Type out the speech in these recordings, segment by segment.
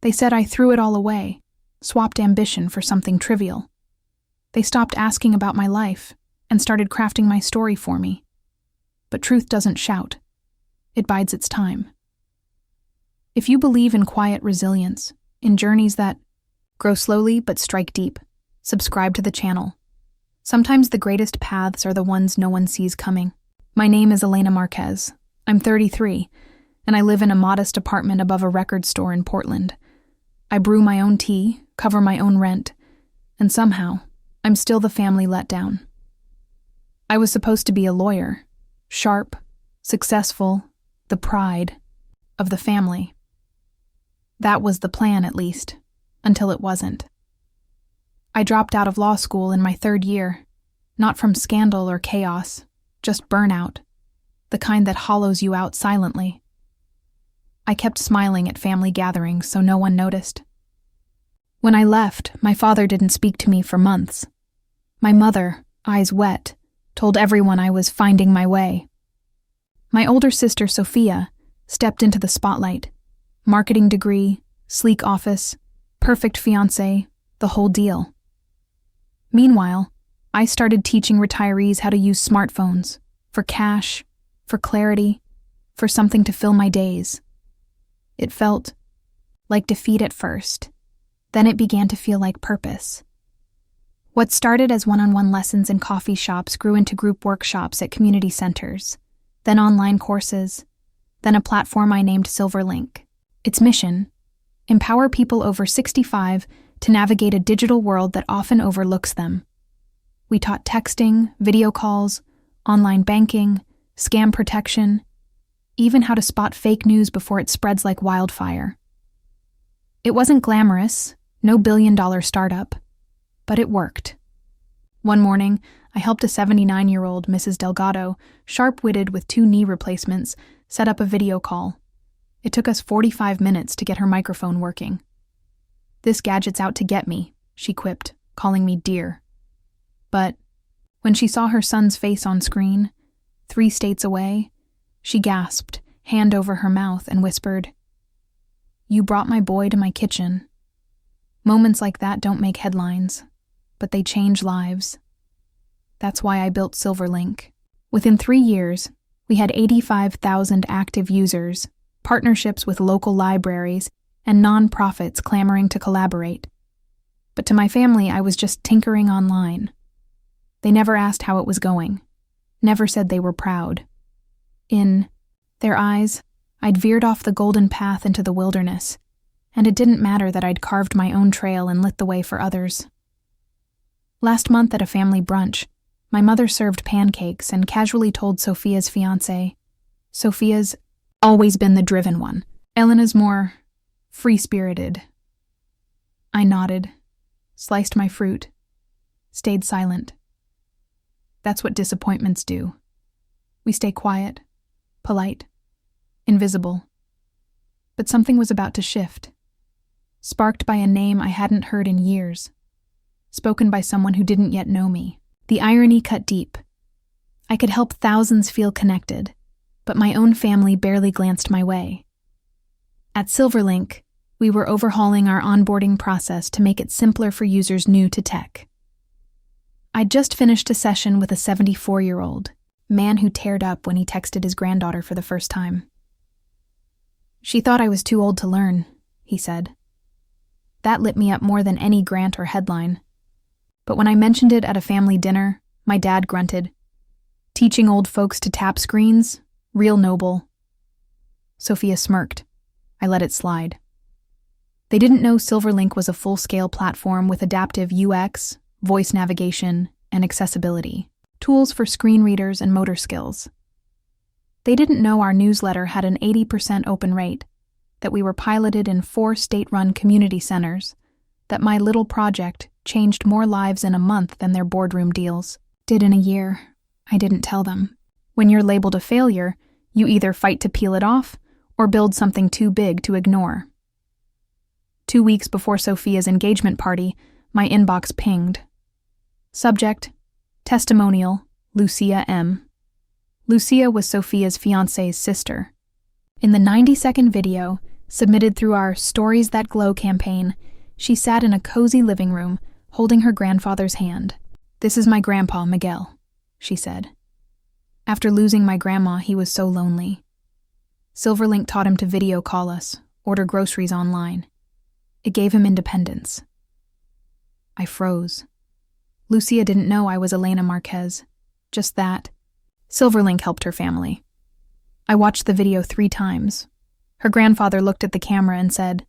They said I threw it all away, swapped ambition for something trivial. They stopped asking about my life and started crafting my story for me. But truth doesn't shout. It bides its time. If you believe in quiet resilience, in journeys that grow slowly but strike deep, subscribe to the channel. Sometimes the greatest paths are the ones no one sees coming. My name is Elena Marquez. I'm 33, and I live in a modest apartment above a record store in Portland. I brew my own tea, cover my own rent, and somehow, I'm still the family letdown. I was supposed to be a lawyer, sharp, successful, the pride of the family. That was the plan, at least, until it wasn't. I dropped out of law school in my 3rd year, not from scandal or chaos, just burnout, the kind that hollows you out silently. I kept smiling at family gatherings so no one noticed. When I left, my father didn't speak to me for months. My mother, eyes wet, told everyone I was finding my way. My older sister, Sophia, stepped into the spotlight. Marketing degree, sleek office, perfect fiancé, the whole deal. Meanwhile, I started teaching retirees how to use smartphones, for cash, for clarity, for something to fill my days. It felt like defeat at first. Then it began to feel like purpose. What started as one-on-one lessons in coffee shops grew into group workshops at community centers, then online courses, then a platform I named SilverLink. Its mission: empower people over 65 to navigate a digital world that often overlooks them. We taught texting, video calls, online banking, scam protection, even how to spot fake news before it spreads like wildfire. It wasn't glamorous, no billion-dollar startup, but it worked. One morning, I helped a 79-year-old Mrs. Delgado, sharp-witted with 2 knee replacements, set up a video call. It took us 45 minutes to get her microphone working. "This gadget's out to get me," she quipped, calling me dear. But when she saw her son's face on screen, 3 states away, she gasped, hand over her mouth, and whispered, "You brought my boy to my kitchen." Moments like that don't make headlines, but they change lives. That's why I built SilverLink. Within 3 years, we had 85,000 active users, partnerships with local libraries, and nonprofits clamoring to collaborate. But to my family, I was just tinkering online. They never asked how it was going, never said they were proud. In their eyes, I'd veered off the golden path into the wilderness, and it didn't matter that I'd carved my own trail and lit the way for others. Last month at a family brunch, my mother served pancakes and casually told Sophia's fiancé, "Sophia's always been the driven one. Elena's more free-spirited." I nodded, sliced my fruit, stayed silent. That's what disappointments do. We stay quiet, polite, invisible. But something was about to shift, sparked by a name I hadn't heard in years, spoken by someone who didn't yet know me. The irony cut deep. I could help thousands feel connected, but my own family barely glanced my way. At SilverLink, we were overhauling our onboarding process to make it simpler for users new to tech. I'd just finished a session with a 74-year-old, man who teared up when he texted his granddaughter for the first time. "She thought I was too old to learn," he said. That lit me up more than any grant or headline. But when I mentioned it at a family dinner, my dad grunted. "Teaching old folks to tap screens? Real noble." Sophia smirked. I let it slide. They didn't know SilverLink was a full-scale platform with adaptive UX, voice navigation, and accessibility, tools for screen readers and motor skills. They didn't know our newsletter had an 80% open rate, that we were piloted in 4 state-run community centers, that my little project changed more lives in a month than their boardroom deals did in a year. I didn't tell them. When you're labeled a failure, you either fight to peel it off or build something too big to ignore. 2 weeks before Sophia's engagement party, my inbox pinged. Subject: Testimonial, Lucia M. Lucia was Sophia's fiancé's sister. In the 90-second video, Submitted through our Stories That Glow campaign, she sat in a cozy living room, holding her grandfather's hand. "This is my grandpa, Miguel," she said. "After losing my grandma, he was so lonely. Silverlink taught him to video call us, order groceries online. It gave him independence." I froze. Lucia didn't know I was Elena Marquez. Just that. Silverlink helped her family. I watched the video 3 times. Her grandfather looked at the camera and said,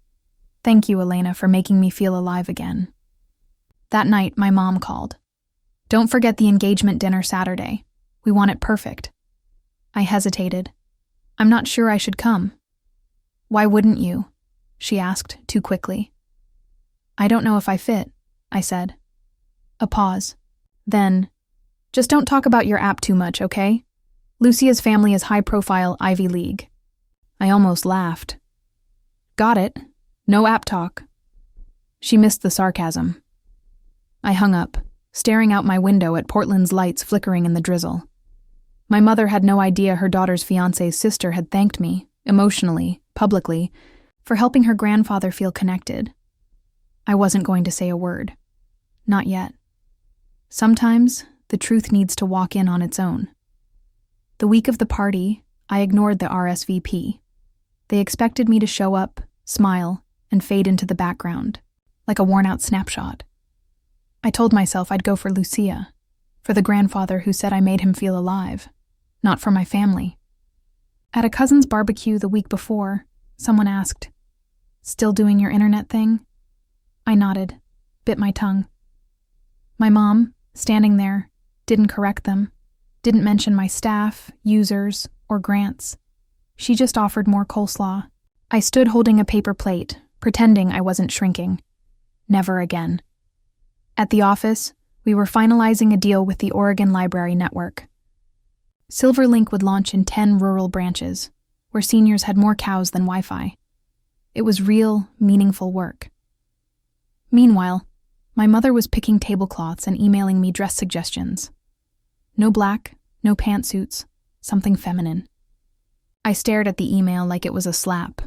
"Thank you, Elena, for making me feel alive again." That night, my mom called. "Don't forget the engagement dinner Saturday. We want it perfect." I hesitated. "I'm not sure I should come." "Why wouldn't you?" she asked too quickly. "I don't know if I fit," I said. A pause. Then, "Just don't talk about your app too much, okay? Lucia's family is high-profile Ivy League." I almost laughed. "Got it. No app talk." She missed the sarcasm. I hung up, staring out my window at Portland's lights flickering in the drizzle. My mother had no idea her daughter's fiancé's sister had thanked me, emotionally, publicly, for helping her grandfather feel connected. I wasn't going to say a word. Not yet. Sometimes, the truth needs to walk in on its own. The week of the party, I ignored the RSVP. They expected me to show up, smile, and fade into the background, like a worn-out snapshot. I told myself I'd go for Lucia, for the grandfather who said I made him feel alive, not for my family. At a cousin's barbecue the week before, someone asked, "Still doing your internet thing?" I nodded, bit my tongue. My mom, standing there, didn't correct them, didn't mention my staff, users, or grants. She just offered more coleslaw. I stood holding a paper plate, pretending I wasn't shrinking. Never again. At the office, we were finalizing a deal with the Oregon Library Network. Silverlink would launch in 10 rural branches, where seniors had more cows than Wi-Fi. It was real, meaningful work. Meanwhile, my mother was picking tablecloths and emailing me dress suggestions. No black, no pantsuits, something feminine. I stared at the email like it was a slap.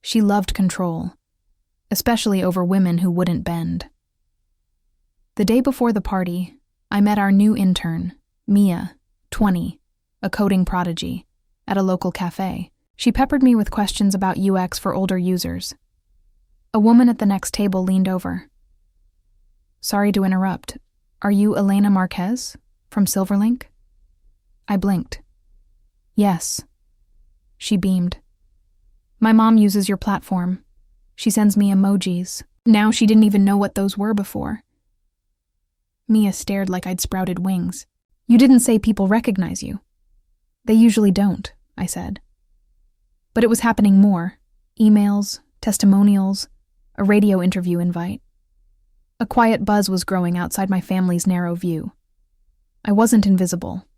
She loved control, especially over women who wouldn't bend. The day before the party, I met our new intern, Mia, 20, a coding prodigy, at a local cafe. She peppered me with questions about UX for older users. A woman at the next table leaned over. "Sorry to interrupt. Are you Elena Marquez from Silverlink?" I blinked. "Yes." She beamed. "My mom uses your platform. She sends me emojis. Now she didn't even know what those were before." Mia stared like I'd sprouted wings. "You didn't say people recognize you." "They usually don't," I said. But it was happening more. Emails, testimonials, a radio interview invite. A quiet buzz was growing outside my family's narrow view. I wasn't invisible.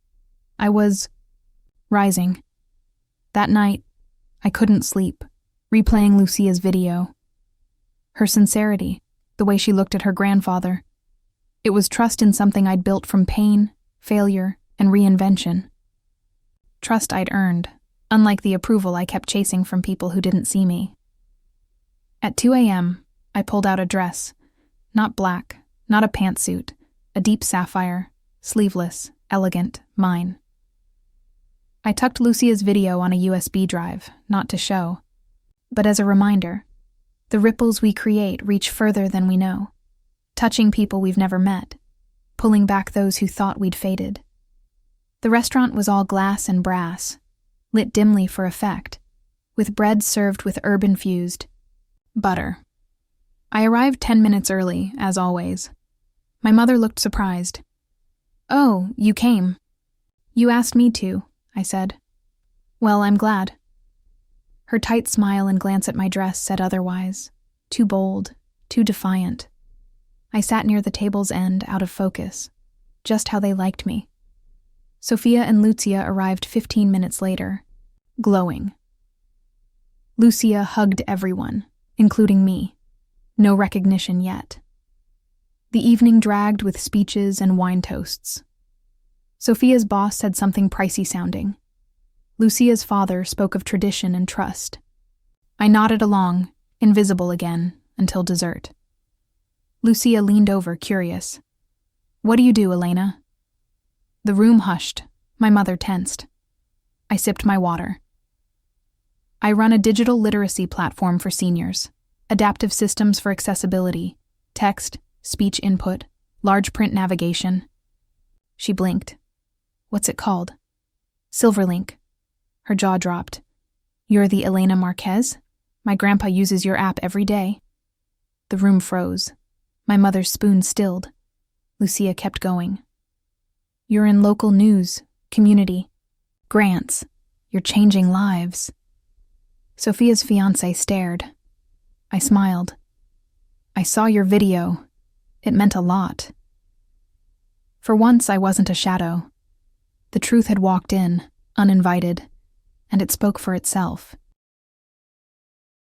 I was rising. That night, I couldn't sleep, replaying Lucia's video. Her sincerity, the way she looked at her grandfather. It was trust in something I'd built from pain, failure, and reinvention. Trust I'd earned, unlike the approval I kept chasing from people who didn't see me. At 2 a.m., I pulled out a dress. Not black, not a pantsuit, a deep sapphire, sleeveless, elegant, mine. I tucked Lucia's video on a USB drive, not to show, but as a reminder. The ripples we create reach further than we know, touching people we've never met, pulling back those who thought we'd faded. The restaurant was all glass and brass, lit dimly for effect, with bread served with herb-infused butter. I arrived 10 minutes early, as always. My mother looked surprised. "Oh, you came." "You asked me to," I said. "Well, I'm glad." Her tight smile and glance at my dress said otherwise. Too bold, too defiant. I sat near the table's end, out of focus. Just how they liked me. Sophia and Lucia arrived 15 minutes later, glowing. Lucia hugged everyone, including me. No recognition yet. The evening dragged with speeches and wine toasts. Sophia's boss said something pricey sounding. Lucia's father spoke of tradition and trust. I nodded along, invisible again, until dessert. Lucia leaned over, curious. What do you do, Elena? The room hushed. My mother tensed. I sipped my water. I run a digital literacy platform for seniors, adaptive systems for accessibility, text, speech input, large print navigation. She blinked. What's it called? Silverlink. Her jaw dropped. You're the Elena Marquez? My grandpa uses your app every day. The room froze. My mother's spoon stilled. Lucia kept going. You're in local news, community, grants. You're changing lives. Sophia's fiancé stared. I smiled. I saw your video. It meant a lot. For once, I wasn't a shadow. The truth had walked in, uninvited, and it spoke for itself.